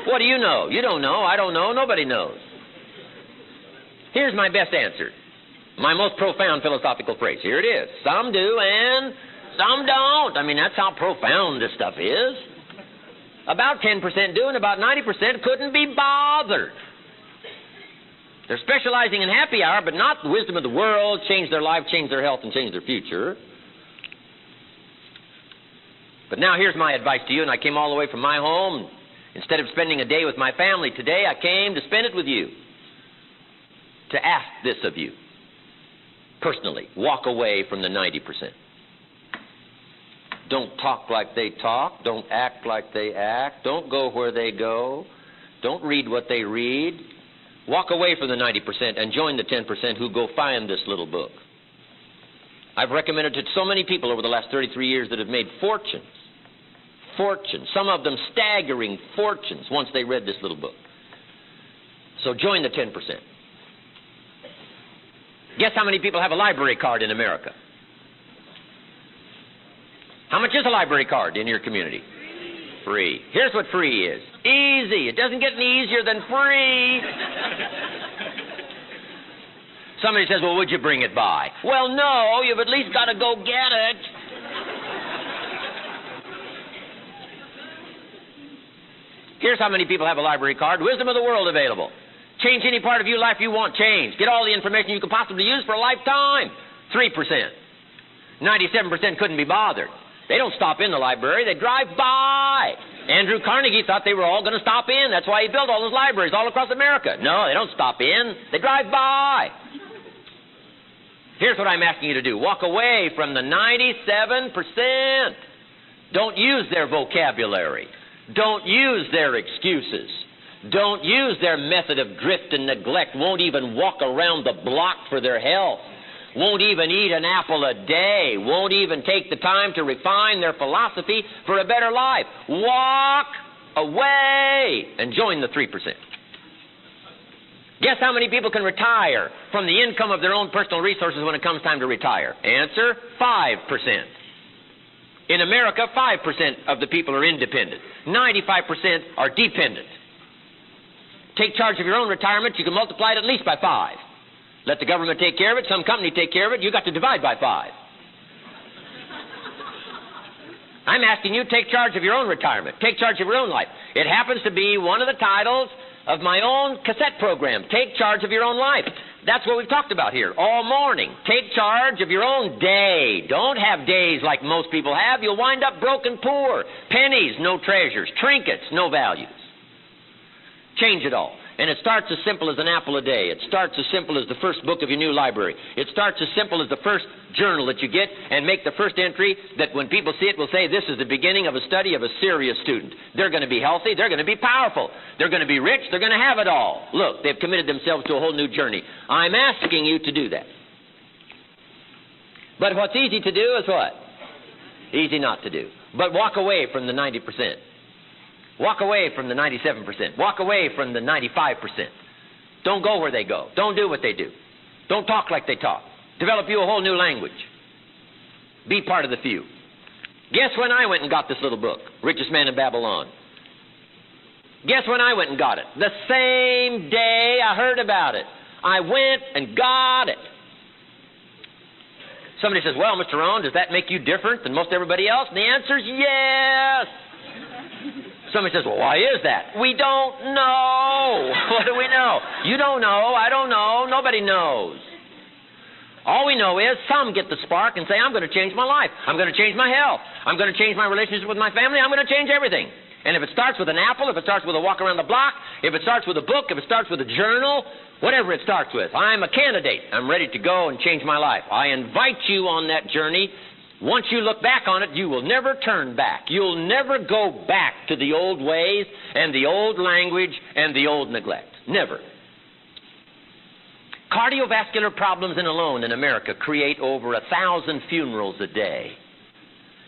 What do you know? You don't know. I don't know. Nobody knows. Here's my best answer. My most profound philosophical phrase. Here it is. Some do and some don't. I mean, that's how profound this stuff is. About 10% do and about 90% couldn't be bothered. They're specializing in happy hour, but not the wisdom of the world, change their life, change their health, and change their future. But now here's my advice to you, and I came all the way from my home. Instead of spending a day with my family today, I came to spend it with you. To ask this of you. Personally, walk away from the 90%. Don't talk like they talk. Don't act like they act. Don't go where they go. Don't read what they read. Walk away from the 90% and join the 10% who go find this little book. I've recommended it to so many people over the last 33 years that have made fortunes. Fortunes. Some of them staggering fortunes once they read this little book. So join the 10%. Guess how many people have a library card in America? How much is a library card in your community? Free. Here's what free is. Easy. It doesn't get any easier than free. Somebody says, well, would you bring it by? Well, no, you've at least got to go get it. Here's how many people have a library card. Wisdom of the world available. Change any part of your life you want changed. Get all the information you could possibly use for a lifetime. 3%. 97% couldn't be bothered. They don't stop in the library. They drive by. Andrew Carnegie thought they were all going to stop in. That's why he built all those libraries all across America. No, they don't stop in. They drive by. Here's what I'm asking you to do. Walk away from the 97%. Don't use their vocabulary. Don't use their excuses. Don't use their method of drift and neglect. Won't even walk around the block for their health. Won't even eat an apple a day. Won't even take the time to refine their philosophy for a better life. Walk away and join the 3%. Guess how many people can retire from the income of their own personal resources when it comes time to retire? Answer, 5%. In America, 5% of the people are independent. 95% are dependent. Take charge of your own retirement, you can multiply it at least by 5. Let the government take care of it, some company take care of it, you got to divide by 5. I'm asking you, take charge of your own retirement. Take charge of your own life. It happens to be one of the titles of my own cassette program, Take Charge of Your Own Life. That's what we've talked about here all morning. Take charge of your own day. Don't have days like most people have. You'll wind up broke and poor. Pennies, no treasures. Trinkets, no values. Change it all. And it starts as simple as an apple a day. It starts as simple as the first book of your new library. It starts as simple as the first journal that you get, and make the first entry that when people see it will say, this is the beginning of a study of a serious student. They're going to be healthy. They're going to be powerful. They're going to be rich. They're going to have it all. Look, they've committed themselves to a whole new journey. I'm asking you to do that. But what's easy to do is what? Easy not to do. But walk away from the 90%. Walk away from the 97%. Walk away from the 95%. Don't go where they go. Don't do what they do. Don't talk like they talk. Develop you a whole new language. Be part of the few. Guess when I went and got this little book, Richest Man in Babylon? Guess when I went and got it? The same day I heard about it. I went and got it. Somebody says, well, Mr. Rohn, does that make you different than most everybody else? And the answer is yes. Somebody says, well, why is that? We don't know. What do we know? You don't know. I don't know. Nobody knows. All we know is some get the spark and say, I'm going to change my life. I'm going to change my health. I'm going to change my relationship with my family. I'm going to change everything. And if it starts with an apple, if it starts with a walk around the block, if it starts with a book, if it starts with a journal, whatever it starts with, I'm a candidate. I'm ready to go and change my life. I invite you on that journey. Once you look back on it, you will never turn back. You'll never go back to the old ways and the old language and the old neglect. Never. Cardiovascular problems alone in America create over 1,000 funerals a day.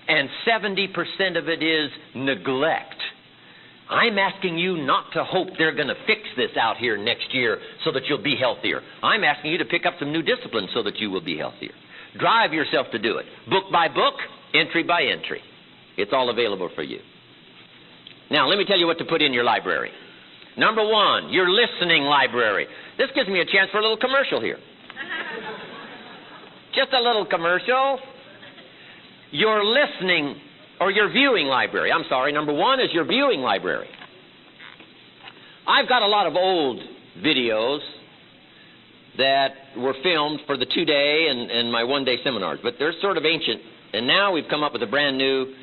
And 70% of it is neglect. I'm asking you not to hope they're going to fix this out here next year so that you'll be healthier. I'm asking you to pick up some new disciplines so that you will be healthier. Drive yourself to do it. Book by book, entry by entry. It's all available for you. Now, let me tell you what to put in your library. Number one, your listening library. This gives me a chance for a little commercial here. Just a little commercial. Your listening or your viewing library. I'm sorry, number one is your viewing library. I've got a lot of old videos that were filmed for the 2-day and my 1-day seminars, but they're sort of ancient. And now we've come up with a brand new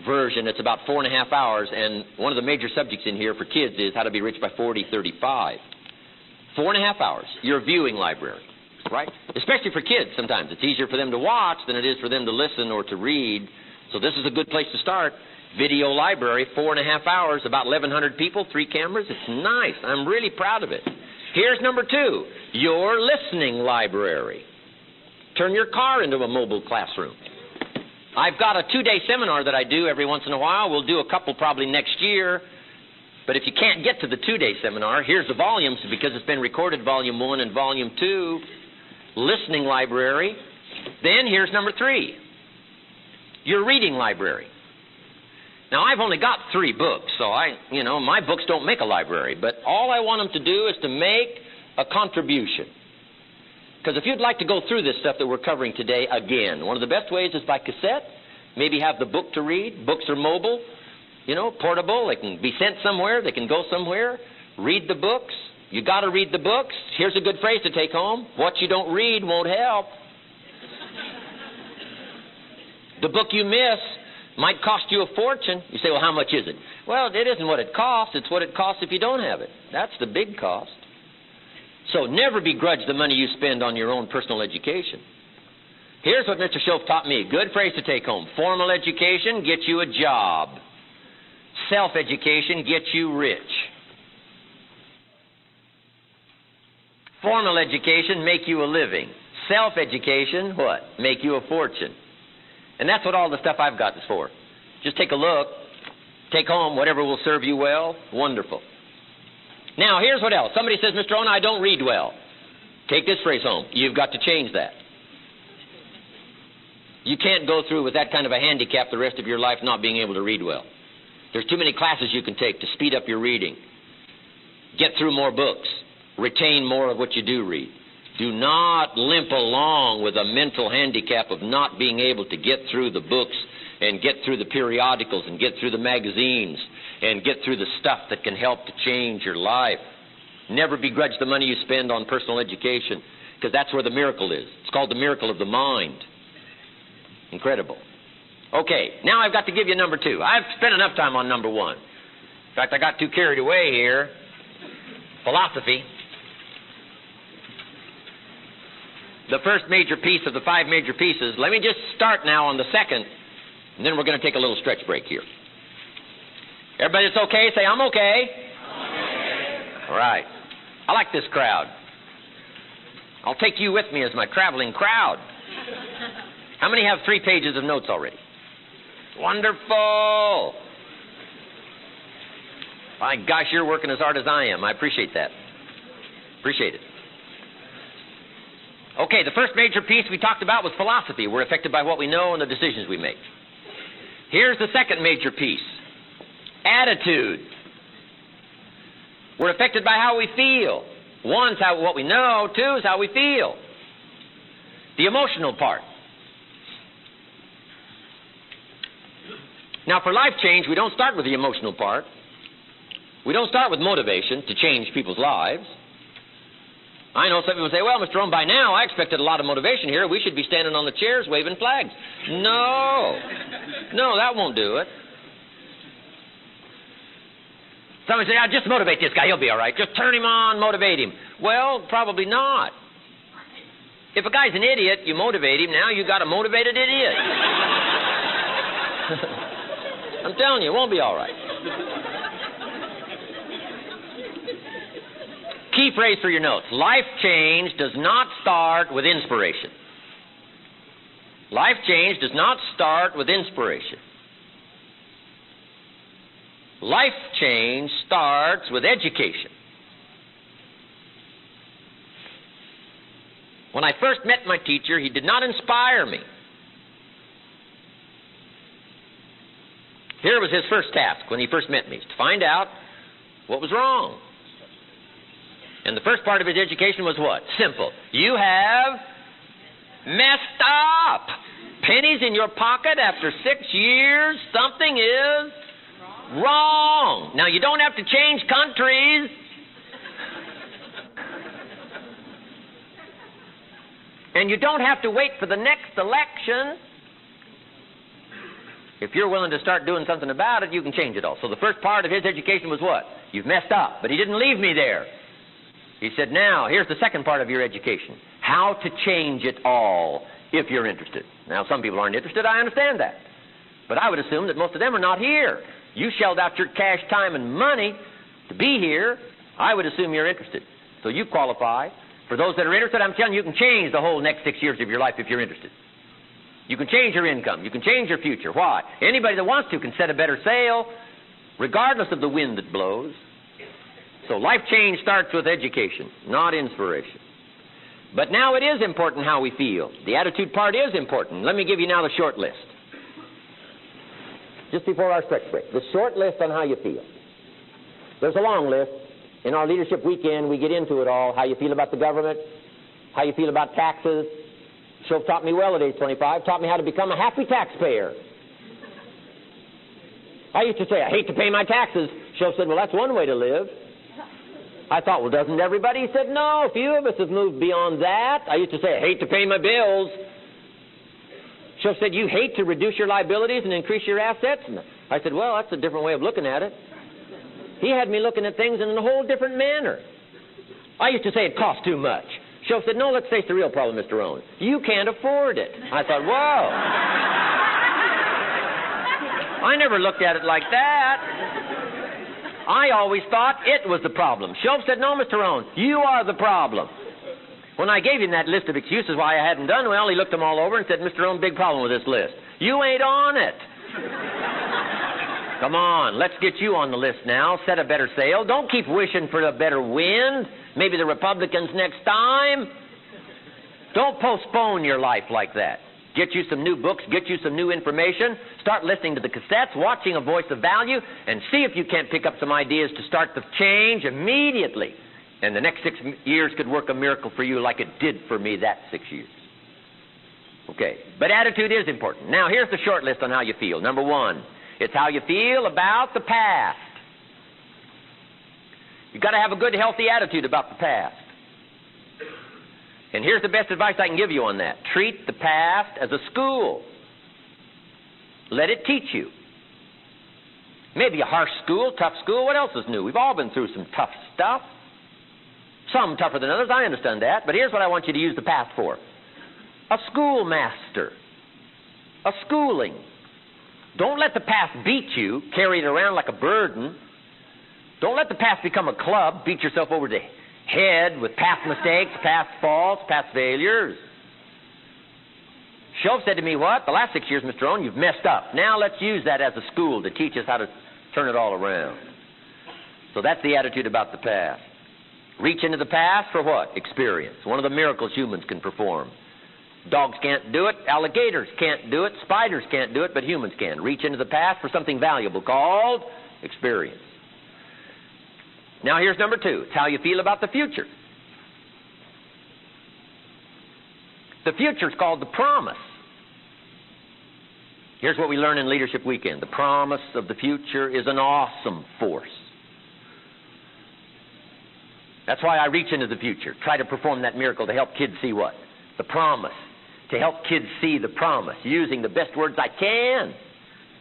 version. It's about 4.5 hours, and one of the major subjects in here for kids is how to be rich by 40-35. 4.5 hours, your viewing library, right? Especially for kids sometimes. It's easier for them to watch than it is for them to listen or to read. So this is a good place to start. Video library, 4.5 hours, about 1,100 people, 3 cameras. It's nice. I'm really proud of it. Here's number two, your listening library. Turn your car into a mobile classroom. I've got a 2-day seminar that I do every once in a while. We'll do a couple probably next year. But if you can't get to the 2-day seminar, here's the volumes because it's been recorded, Volume 1 and Volume 2, listening library. Then here's number 3, your reading library. Now, I've only got 3 books, so my books don't make a library. But all I want them to do is to make a contribution. Because if you'd like to go through this stuff that we're covering today again, one of the best ways is by cassette. Maybe have the book to read. Books are mobile, portable. They can be sent somewhere. They can go somewhere. Read the books. You got to read the books. Here's a good phrase to take home. What you don't read won't help. The book you miss might cost you a fortune. You say, well, how much is it? Well, it isn't what it costs. It's what it costs if you don't have it. That's the big cost. So never begrudge the money you spend on your own personal education. Here's what Mr. Shoaff taught me. Good phrase to take home. Formal education gets you a job. Self-education gets you rich. Formal education make you a living. Self-education, what? Make you a fortune. And that's what all the stuff I've got is for. Just take a look. Take home whatever will serve you well. Wonderful. Now, here's what else. Somebody says, Mr. Rohn, I don't read well. Take this phrase home. You've got to change that. You can't go through with that kind of a handicap the rest of your life not being able to read well. There's too many classes you can take to speed up your reading. Get through more books. Retain more of what you do read. Do not limp along with a mental handicap of not being able to get through the books and get through the periodicals and get through the magazines and get through the stuff that can help to change your life. Never begrudge the money you spend on personal education, because that's where the miracle is. It's called the miracle of the mind. Incredible. Okay, now I've got to give you number 2. I've spent enough time on number 1. In fact, I got too carried away here. Philosophy. The first major piece of the 5 major pieces. Let me just start now on the second, and then we're going to take a little stretch break here. Everybody that's okay, say, I'm okay. All right. I like this crowd. I'll take you with me as my traveling crowd. How many have 3 pages of notes already? Wonderful. My gosh, you're working as hard as I am. I appreciate that. Appreciate it. Okay, the first major piece we talked about was philosophy. We're affected by what we know and the decisions we make. Here's the second major piece. Attitude. We're affected by how we feel. 1's what we know, 2 is how we feel. The emotional part. Now, for life change, we don't start with the emotional part. We don't start with motivation to change people's lives. I know some people say, well, Mr. Rohn, by now I expected a lot of motivation here. We should be standing on the chairs waving flags. No. No, that won't do it. Somebody say, just motivate this guy. He'll be all right. Just turn him on, motivate him. Well, probably not. If a guy's an idiot, you motivate him. Now you got a motivated idiot. I'm telling you, it won't be all right. Key phrase for your notes. Life change does not start with inspiration. Life change does not start with inspiration. Life change starts with education. When I first met my teacher, he did not inspire me. Here was his first task when he first met me, to find out what was wrong. And the first part of his education was what? Simple. You have messed up. Pennies in your pocket after 6 years. Something is wrong. Now, you don't have to change countries. And you don't have to wait for the next election. If you're willing to start doing something about it, you can change it all. So the first part of his education was what? You've messed up. But he didn't leave me there. He said, now, here's the second part of your education. How to change it all, if you're interested. Now, some people aren't interested. I understand that. But I would assume that most of them are not here. You shelled out your cash, time, and money to be here. I would assume you're interested. So you qualify. For those that are interested, I'm telling you, you can change the whole next 6 years of your life if you're interested. You can change your income. You can change your future. Why? Anybody that wants to can set a better sail, regardless of the wind that blows. So life change starts with education, not inspiration. But now it is important how we feel. The attitude part is important. Let me give you now the short list. Just before our stretch break, the short list on how you feel. There's a long list. In our leadership weekend, we get into it all. How you feel about the government, how you feel about taxes. Shove taught me well at age 25, taught me how to become a happy taxpayer. I used to say, I hate to pay my taxes. Shove said, well, that's one way to live. I thought, well, doesn't everybody? He said, no, a few of us have moved beyond that. I used to say, I hate to pay my bills. Shove said, you hate to reduce your liabilities and increase your assets? And I said, well, that's a different way of looking at it. He had me looking at things in a whole different manner. I used to say it costs too much. Shove said, no, let's face the real problem, Mr. Rohn. You can't afford it. I thought, whoa. I never looked at it like that. I always thought it was the problem. Shove said, no, Mr. Rohn, you are the problem. When I gave him that list of excuses why I hadn't done well, he looked them all over and said, Mr. Rohn, big problem with this list. You ain't on it. Come on, let's get you on the list now. Set a better sail. Don't keep wishing for a better wind. Maybe the Republicans next time. Don't postpone your life like that. Get you some new books, get you some new information, start listening to the cassettes, watching A Voice of Value, and see if you can't pick up some ideas to start the change immediately. And the next 6 years could work a miracle for you like it did for me that 6 years. Okay, but attitude is important. Now, here's the short list on how you feel. Number 1, it's how you feel about the past. You've got to have a good, healthy attitude about the past. And here's the best advice I can give you on that. Treat the past as a school. Let it teach you. Maybe a harsh school, tough school. What else is new? We've all been through some tough stuff. Some tougher than others, I understand that. But here's what I want you to use the past for. A schoolmaster. A schooling. Don't let the past beat you, carry it around like a burden. Don't let the past become a club, beat yourself over the head with past mistakes, past faults, past failures. Shove said to me, what? The last 6 years, Mr. Rohn, you've messed up. Now let's use that as a school to teach us how to turn it all around. So that's the attitude about the past. Reach into the past for what? Experience. One of the miracles humans can perform. Dogs can't do it, alligators can't do it, spiders can't do it, but humans can. Reach into the past for something valuable called experience. Now here's number 2. It's how you feel about the future. The future is called the promise. Here's what we learn in Leadership Weekend. The promise of the future is an awesome force. That's why I reach into the future. Try to perform that miracle to help kids see what? The promise. To help kids see the promise, using the best words I can.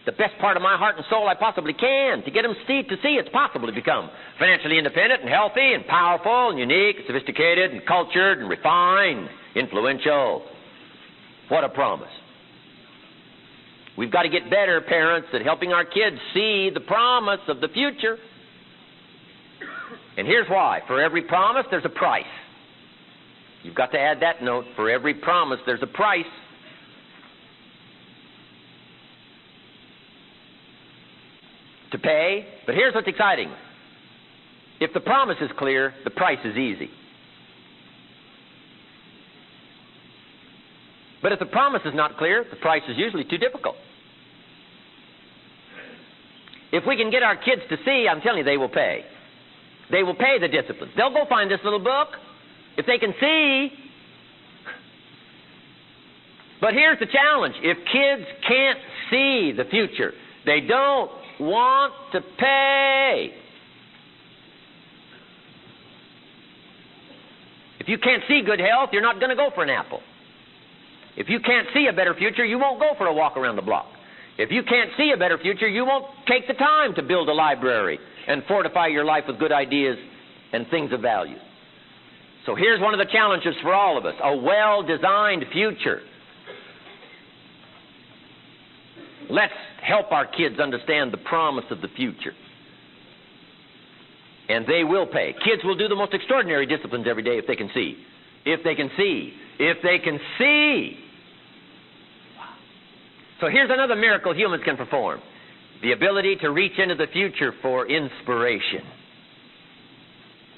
The best part of my heart and soul I possibly can, to get them to see it's possible to become financially independent and healthy and powerful and unique and sophisticated and cultured and refined, influential. What a promise. We've got to get better, parents, at helping our kids see the promise of the future. And here's why. For every promise, there's a price. You've got to add that note. For every promise, there's a price. To pay. But here's what's exciting. If the promise is clear, the price is easy. But if the promise is not clear, the price is usually too difficult. If we can get our kids to see, I'm telling you, they will pay. They will pay the discipline. They'll go find this little book if they can see. But here's the challenge. If kids can't see the future, they don't want to pay. If you can't see good health, you're not going to go for an apple. If you can't see a better future, you won't go for a walk around the block. If you can't see a better future, you won't take the time to build a library and fortify your life with good ideas and things of value. So here's one of the challenges for all of us, a well-designed future. Let's help our kids understand the promise of the future. And they will pay. Kids will do the most extraordinary disciplines every day if they can see. If they can see. If they can see. So here's another miracle humans can perform. The ability to reach into the future for inspiration.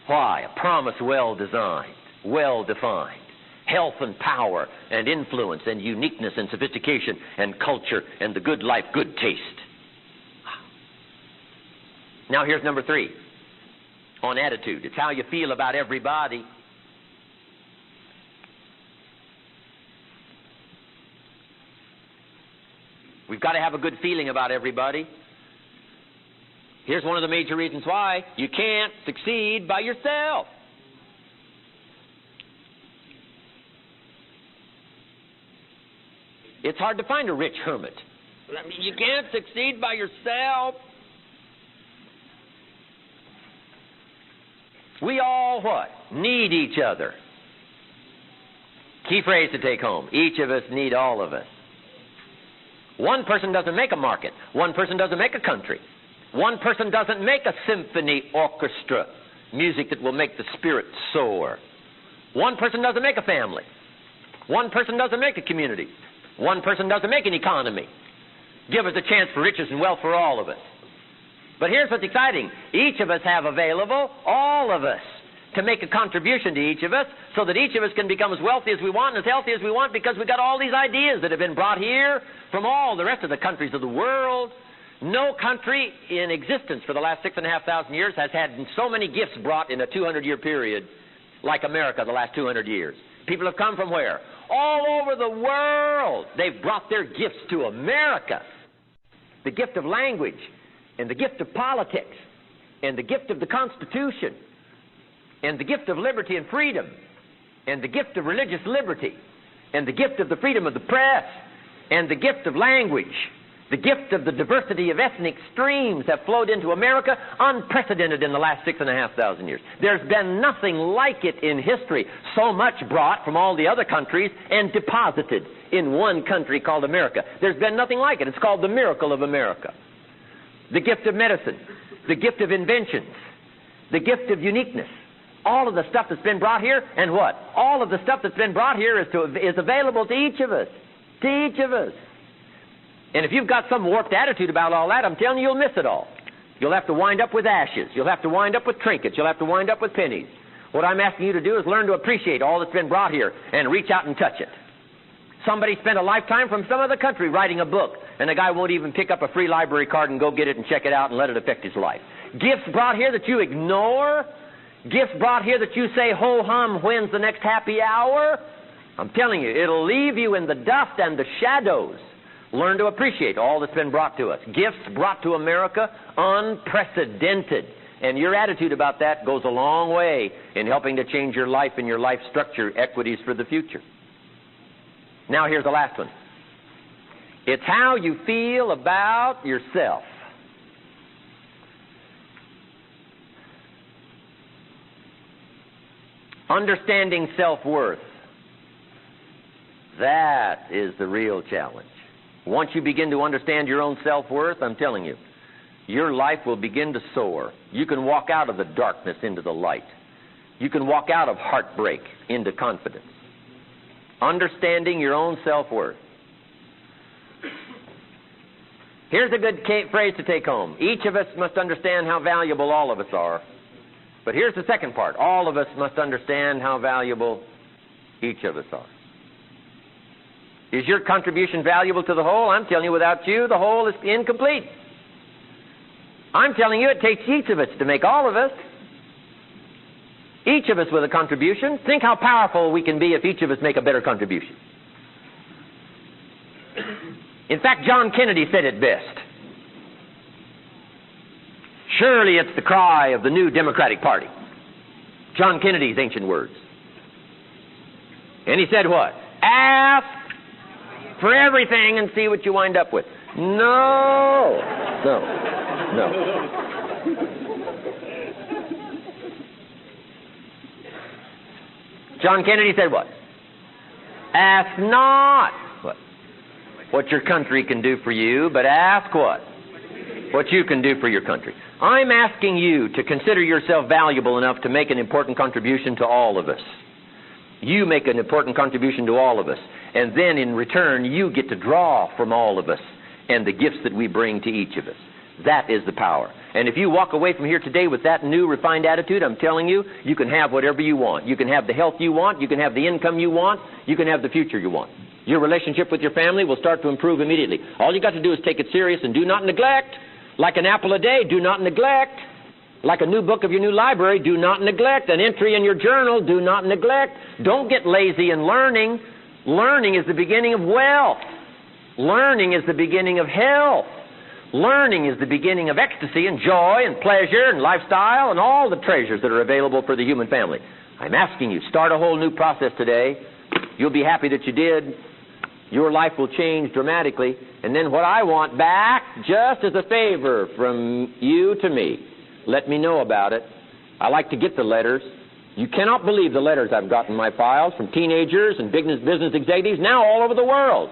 Why? A promise well designed, well defined. Health and power and influence and uniqueness and sophistication and culture and the good life, good taste. Now here's number 3. On attitude. It's how you feel about everybody. We've got to have a good feeling about everybody. Here's one of the major reasons why. You can't succeed by yourself. It's hard to find a rich hermit. I mean, you can't succeed by yourself. We all what? Need each other. Key phrase to take home. Each of us need all of us. One person doesn't make a market. One person doesn't make a country. One person doesn't make a symphony orchestra, music that will make the spirit soar. One person doesn't make a family. One person doesn't make a community. One person doesn't make an economy. Give us a chance for riches and wealth for all of us. But here's what's exciting. Each of us have available, all of us, to make a contribution to each of us so that each of us can become as wealthy as we want and as healthy as we want because we've got all these ideas that have been brought here from all the rest of the countries of the world. No country in existence for the last 6,500 years has had so many gifts brought in a 200-year period like America the last 200 years. People have come from where? All over the world. They've brought their gifts to America. The gift of language, and the gift of politics, and the gift of the Constitution, and the gift of liberty and freedom, and the gift of religious liberty, and the gift of the freedom of the press, and the gift of language, the gift of the diversity of ethnic streams have flowed into America, unprecedented in the last 6,500 years. There's been nothing like it in history, so much brought from all the other countries and deposited in one country called America. There's been nothing like it. It's called the miracle of America. The gift of medicine, the gift of inventions, the gift of uniqueness, all of the stuff that's been brought here, and what? All of the stuff that's been brought here is available to each of us. To each of us. And if you've got some warped attitude about all that, I'm telling you, you'll miss it all. You'll have to wind up with ashes. You'll have to wind up with trinkets. You'll have to wind up with pennies. What I'm asking you to do is learn to appreciate all that's been brought here and reach out and touch it. Somebody spent a lifetime from some other country writing a book, and the guy won't even pick up a free library card and go get it and check it out and let it affect his life. Gifts brought here that you ignore. Gifts brought here that you say, ho-hum, when's the next happy hour? I'm telling you, it'll leave you in the dust and the shadows. Learn to appreciate all that's been brought to us. Gifts brought to America, unprecedented. And your attitude about that goes a long way in helping to change your life and your life structure equities for the future. Now here's the last one. It's how you feel about yourself. Understanding self-worth. That is the real challenge. Once you begin to understand your own self-worth, I'm telling you, your life will begin to soar. You can walk out of the darkness into the light. You can walk out of heartbreak into confidence. Understanding your own self-worth. Here's a good phrase to take home. Each of us must understand how valuable all of us are. But here's the second part. All of us must understand how valuable each of us are. Is your contribution valuable to the whole? I'm telling you, without you, the whole is incomplete. I'm telling you, it takes each of us to make all of us. Each of us with a contribution. Think how powerful we can be if each of us make a better contribution. In fact, John Kennedy said it best. Surely it's the cry of the new Democratic Party. John Kennedy's ancient words. And he said what? Ask for everything and see what you wind up with. No. John Kennedy said what? Ask not what your country can do for you, but ask what? What you can do for your country. I'm asking you to consider yourself valuable enough to make an important contribution to all of us. You make an important contribution to all of us. And then in return, you get to draw from all of us and the gifts that we bring to each of us. That is the power. And if you walk away from here today with that new refined attitude, I'm telling you, you can have whatever you want. You can have the health you want. You can have the income you want. You can have the future you want. Your relationship with your family will start to improve immediately. All you got to do is take it serious and do not neglect. Like an apple a day, do not neglect. Like a new book of your new library, do not neglect. An entry in your journal, do not neglect. Don't get lazy in learning. Learning is the beginning of wealth. Learning is the beginning of health. Learning is the beginning of ecstasy and joy and pleasure and lifestyle and all the treasures that are available for the human family. I'm asking you, start a whole new process today. You'll be happy that you did. Your life will change dramatically. And then what I want back, just as a favor from you to me, let me know about it. I like to get the letters. You cannot believe the letters I've got in my files from teenagers and business executives now all over the world.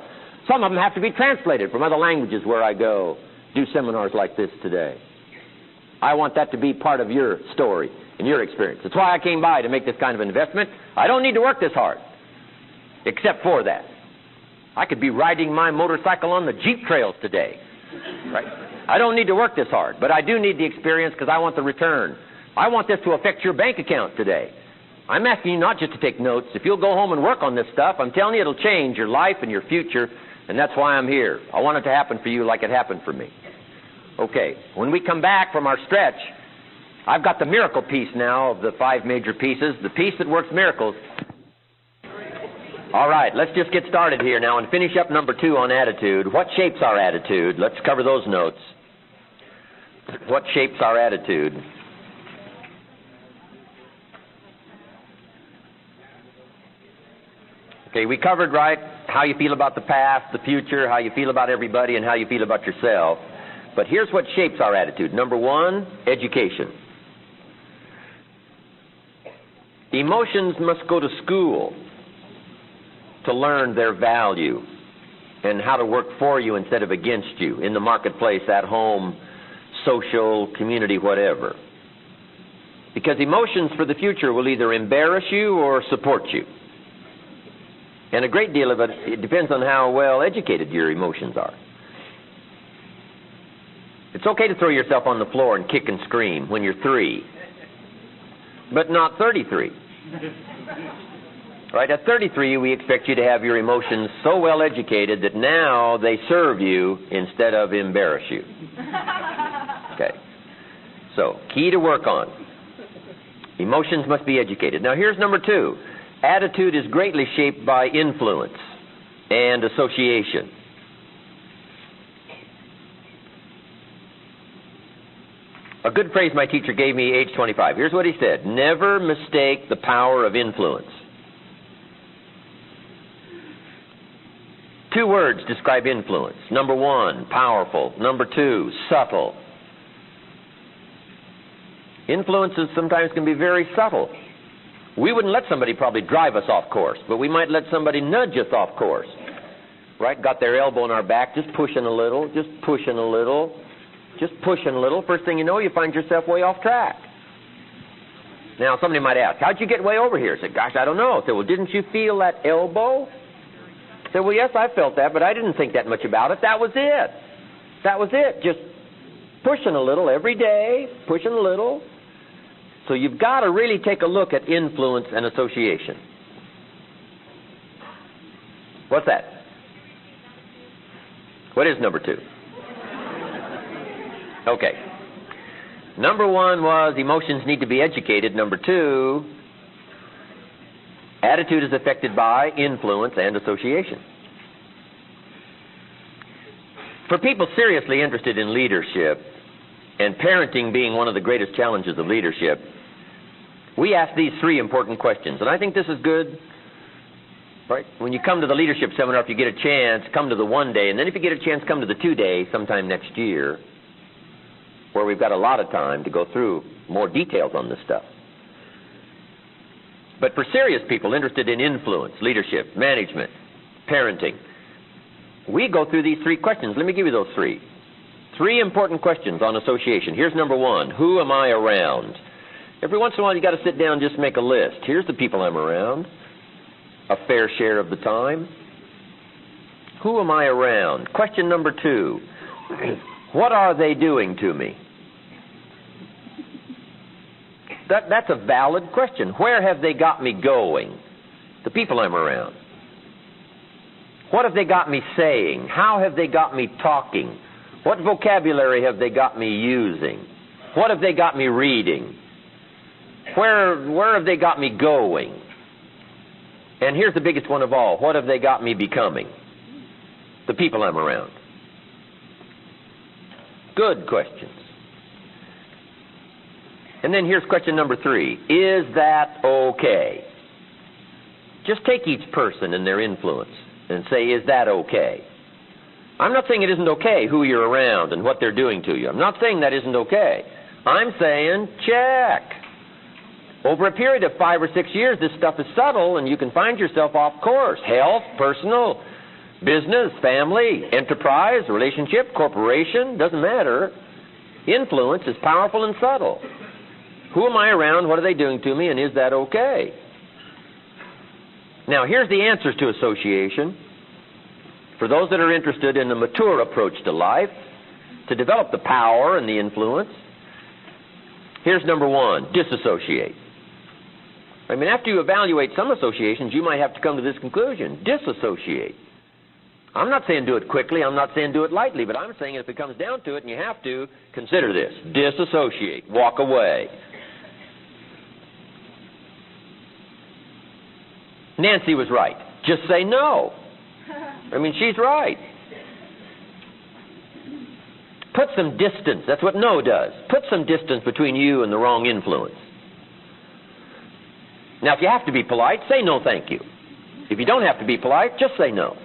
Some of them have to be translated from other languages where I go. Do seminars like this today. I want that to be part of your story and your experience. That's why I came by to make this kind of investment. I don't need to work this hard, except for that. I could be riding my motorcycle on the Jeep trails today. Right? I don't need to work this hard, but I do need the experience because I want the return. I want this to affect your bank account today. I'm asking you not just to take notes. If you'll go home and work on this stuff, I'm telling you it'll change your life and your future, and that's why I'm here. I want it to happen for you like it happened for me. Okay, when we come back from our stretch, I've got the miracle piece now of the 5 major pieces, the piece that works miracles. All right, let's just get started here now and finish up number 2 on attitude. What shapes our attitude? Let's cover those notes. What shapes our attitude? Okay, we covered, right, how you feel about the past, the future, how you feel about everybody, and how you feel about yourself. But here's what shapes our attitude. Number 1, education. Emotions must go to school to learn their value and how to work for you instead of against you in the marketplace, at home, social, community, whatever. Because emotions for the future will either embarrass you or support you. And a great deal of it depends on how well educated your emotions are. It's okay to throw yourself on the floor and kick and scream when you're 3, but not 33. Right? At 33, we expect you to have your emotions so well educated that now they serve you instead of embarrass you. Okay. So, key to work on. Emotions must be educated. Now, here's number 2. Attitude is greatly shaped by influence and association. A good phrase my teacher gave me age 25. Here's what he said. Never mistake the power of influence. 2 words describe influence. Number 1, powerful. Number 2, subtle. Influences sometimes can be very subtle. We wouldn't let somebody probably drive us off course, but we might let somebody nudge us off course. Right? Got their elbow in our back, just pushing a little, just pushing a little, just pushing a little. First thing you know, you find yourself way off track. Now, somebody might ask, how'd you get way over here? I said, gosh, I don't know. I said, well, didn't you feel that elbow? I said, well, yes, I felt that, but I didn't think that much about it. That was it. That was it. Just pushing a little every day, pushing a little. So you've got to really take a look at influence and association. What's that? What is number 2? Okay. Number 1 was emotions need to be educated. Number 2, Attitude is affected by influence and association. For people seriously interested in leadership, and parenting being one of the greatest challenges of leadership, we ask these three important questions. And I think this is good. Right? When you come to the leadership seminar, if you get a chance, come to the 1 day. And then if you get a chance, come to the 2 day sometime next year, where we've got a lot of time to go through more details on this stuff. But for serious people interested in influence, leadership, management, parenting, we go through these three questions. Let me give you those three. Three important questions on association. Here's number one. Who am I around? Every once in a while, you got to sit down and just make a list. Here's the people I'm around, a fair share of the time. Who am I around? Question number two. What are they doing to me? That's a valid question. Where have they got me going? The people I'm around. What have they got me saying? How have they got me talking? What vocabulary have they got me using? What have they got me reading? Where have they got me going? And here's the biggest one of all. What have they got me becoming? The people I'm around. Good questions. And then here's question number three. Is that okay? Just take each person and their influence and say, is that okay? I'm not saying it isn't okay who you're around and what they're doing to you. I'm not saying that isn't okay. I'm saying check. Over a period of 5 or 6 years, this stuff is subtle and you can find yourself off course. Health, personal, business, family, enterprise, relationship, corporation, doesn't matter. Influence is powerful and subtle. Who am I around? What are they doing to me? And is that okay? Now, here's the answers to association. For those that are interested in a mature approach to life, to develop the power and the influence, here's number one, disassociate. I mean, after you evaluate some associations, you might have to come to this conclusion, disassociate. I'm not saying do it quickly, I'm not saying do it lightly, but I'm saying if it comes down to it and you have to, consider this, disassociate, walk away. Nancy was right. Just say no. I mean, she's right. Put some distance. That's what no does. Put some distance between you and the wrong influence. Now, if you have to be polite, say no thank you. If you don't have to be polite, just say no.